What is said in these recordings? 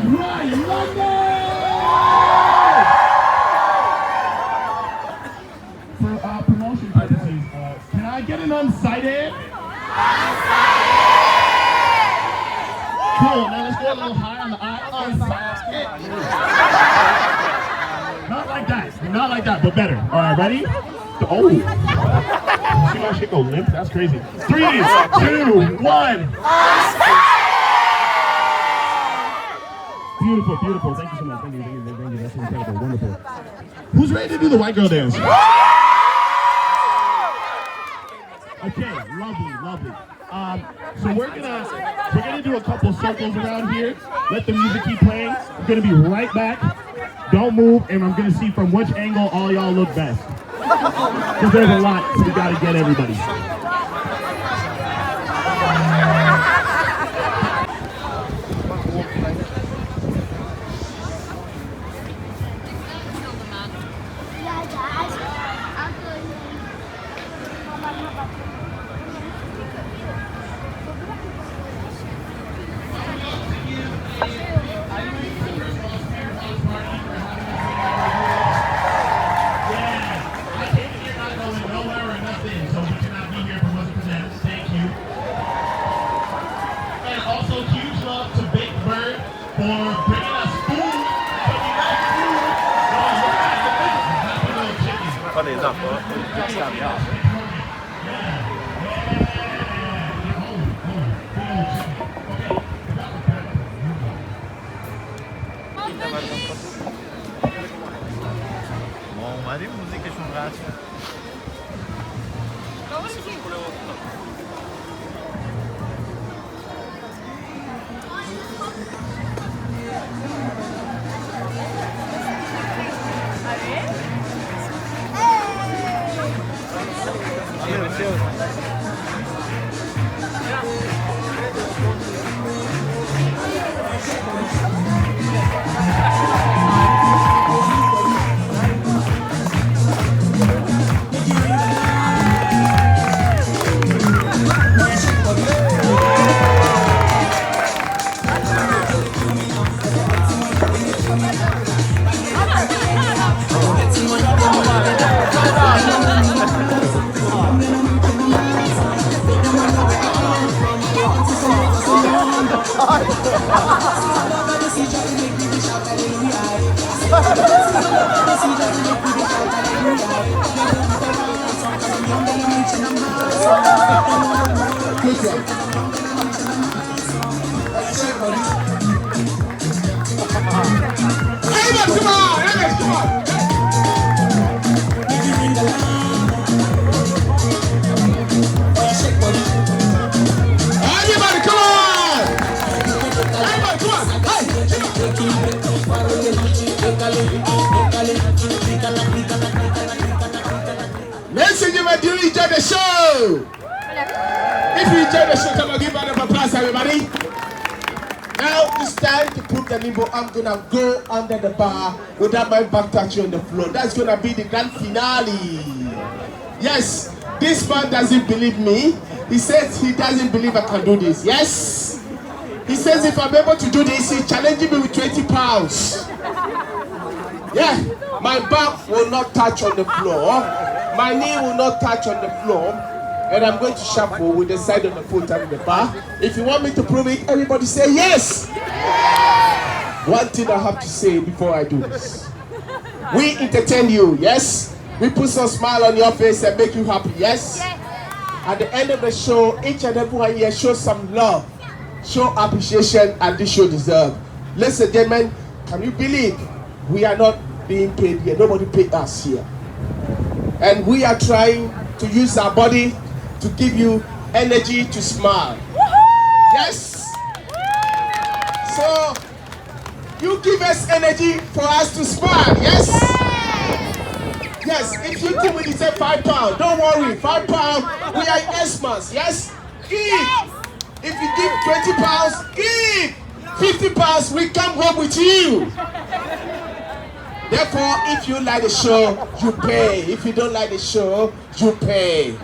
right, London! For promotion purposes, can I get an unsighted? Cool, now let's go a little high on the eye. Unsighted. Not like that, but better. All right, ready? Oh. See my shit go limp? That's crazy. 3, 2, 1. Beautiful, beautiful. Thank you so much. Thank you. That's incredible. Wonderful. Who's ready to do the white girl dance? Okay, lovely. So we're gonna do a couple circles around here. Let the music keep playing. We're gonna be right back. Don't move, and I'm gonna see from which angle all y'all look best. Because there's a lot, so we gotta get everybody. اومدیم موزیکشون قطع شد. Ladies and gentlemen, do you enjoy the show? If you enjoy the show, come on, give a round of applause, everybody. Now it's time to put the limbo. I'm gonna go under the bar without my back touching on the floor. That's gonna be the grand finale. Yes, this man doesn't believe me. He says he doesn't believe I can do this. Yes. He says if I'm able to do this, he's challenging me with 20 pounds. Yeah, my back will not touch on the floor. My knee will not touch on the floor. And I'm going to shuffle with the side of the foot and the bar. If you want me to prove it, everybody say yes. One thing I have to say before I do this. We entertain you, yes? We put some smile on your face and make you happy, yes? At the end of the show, each and everyone here show some love. Show appreciation and this show deserve. Ladies and gentlemen, can you believe we are not being paid here? Nobody paid us here. And we are trying to use our body to give you energy to smile. Yes? So, you give us energy for us to smile, yes? Yes, if you give me say £5, don't worry, £5, we are Xmas, yes? Give! If you give £20, give! £50, we come home with you. Therefore, if you like the show, you pay. If you don't like the show, you pay.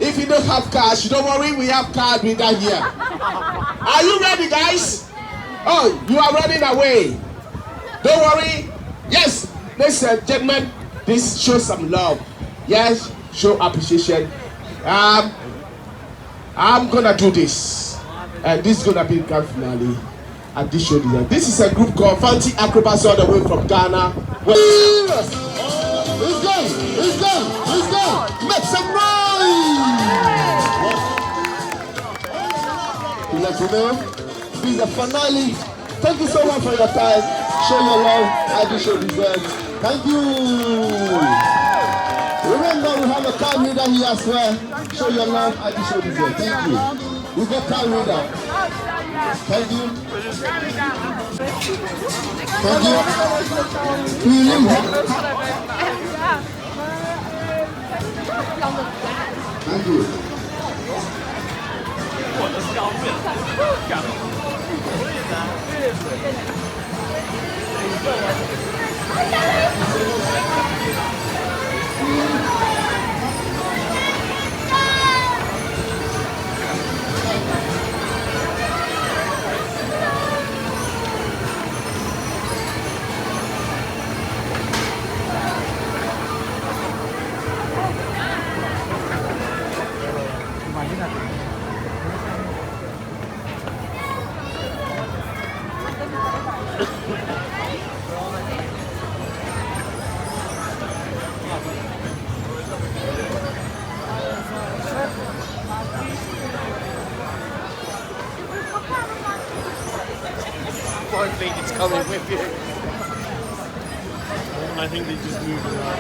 If you don't have cash, don't worry, we have card with that here. Are you ready, guys? Oh, you are running away. Don't worry. Yes, ladies and gentlemen, this shows some love. Yes, show appreciation. I'm gonna do this, and this is gonna be the grand finale at this show. This is a group called Fancy Acrobats all the way from Ghana. Yes. It's done. It's done. It's done. Make some noise. Let you know, this is the finale. Thank you so much for your time. Show your love as this show deserves. Thank you. Remember, we have a card reader here as well. Show your love as this show deserves. Thank you. We got card reader. Thank you. Thank you. Thank you. I think it's coming with you. I think they just moved it out.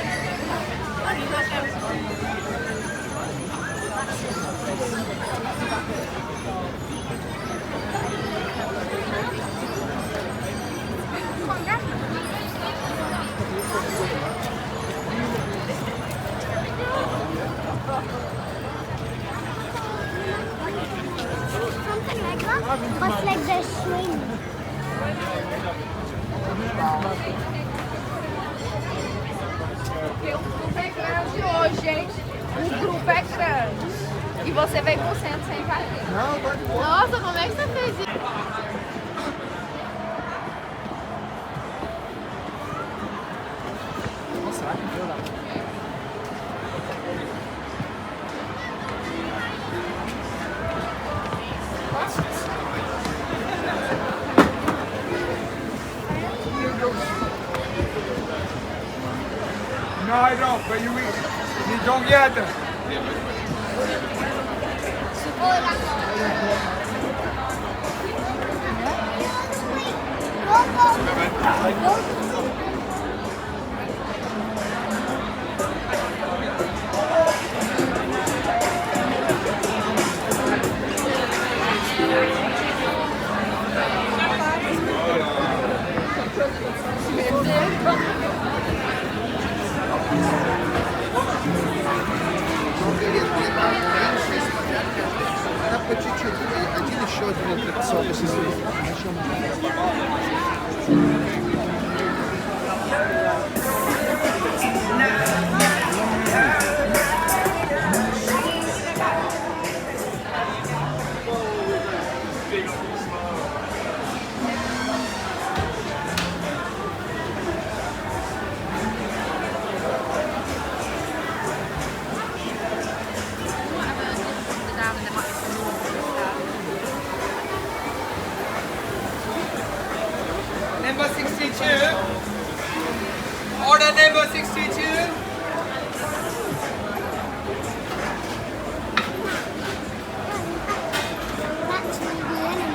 What's like the swing? Porque o grupo é grande hoje, gente. O grupo é grande. E você vem com 100 sem cadeira. Nossa, como é que você fez isso? No, I don't, but you don't yet. По чуть-чуть. Один еще один аттракцион. Number 62. Order number 62. That's the enemy.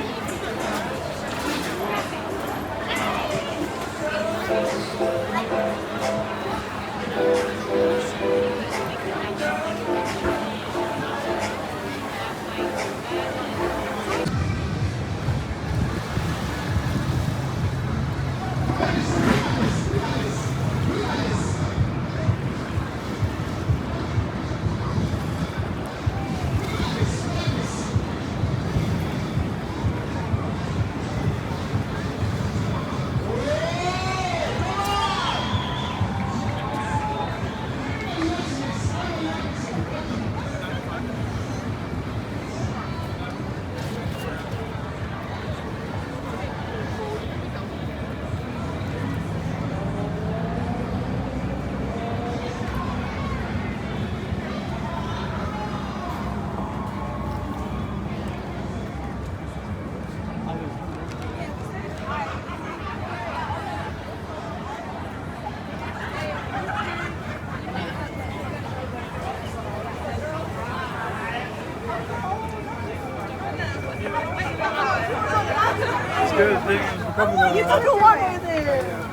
You took a walk over there.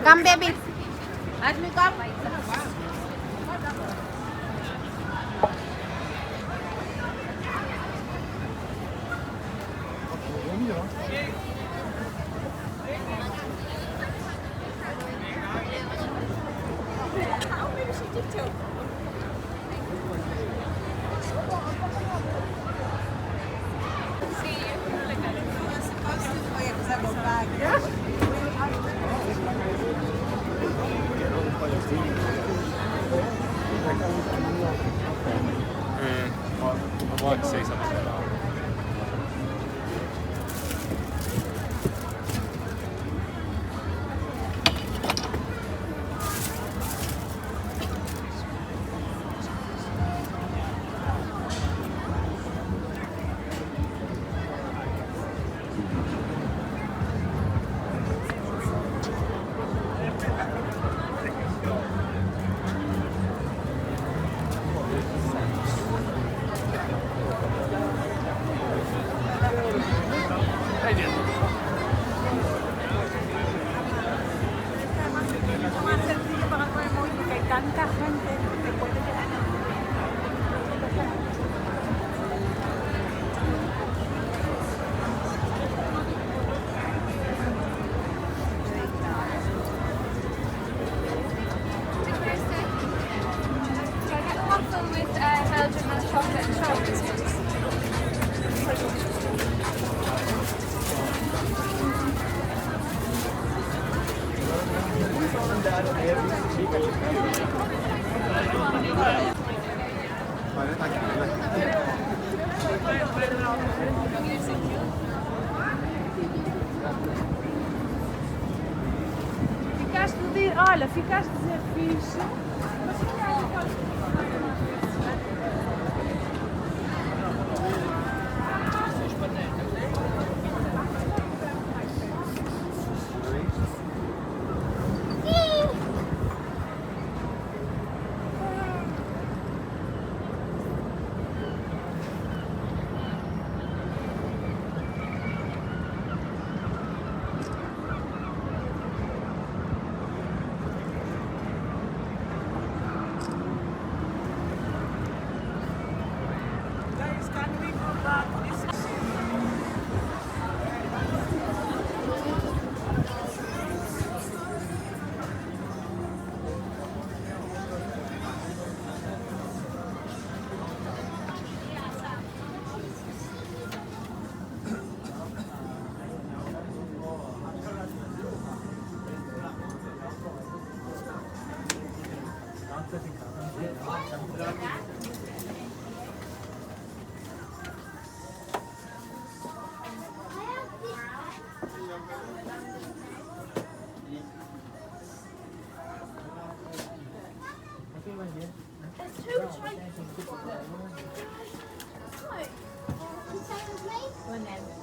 Come, baby. Let me come. I'd like to see something like that. Ficaste de dizer, olha, ficaste de dizer fixe. Mas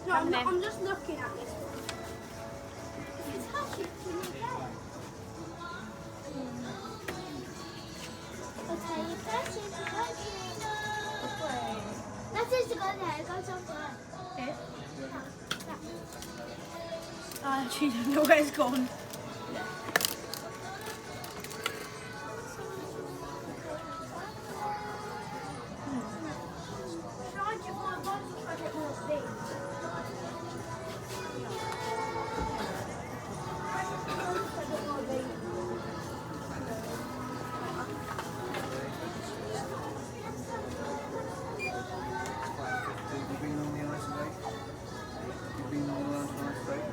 No, I'm just looking at this. It's touching to me there. Okay, you touch it, you touch it. That is to go there, it goes up there. She doesn't know where it's gone. Charge it for a bunch of try to get more big. You've been on the ice today? You've been on the ice today?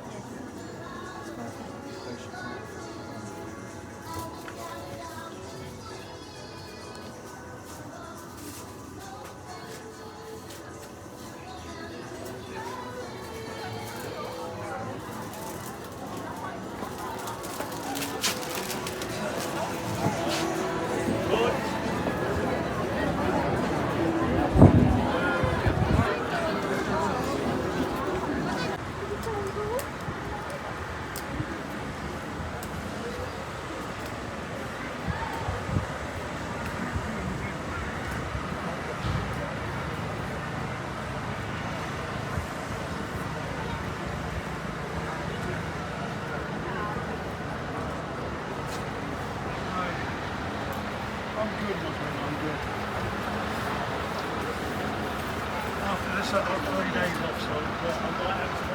I'm good, my friend, I'm good. After this, I've got 3 days off, so I'm not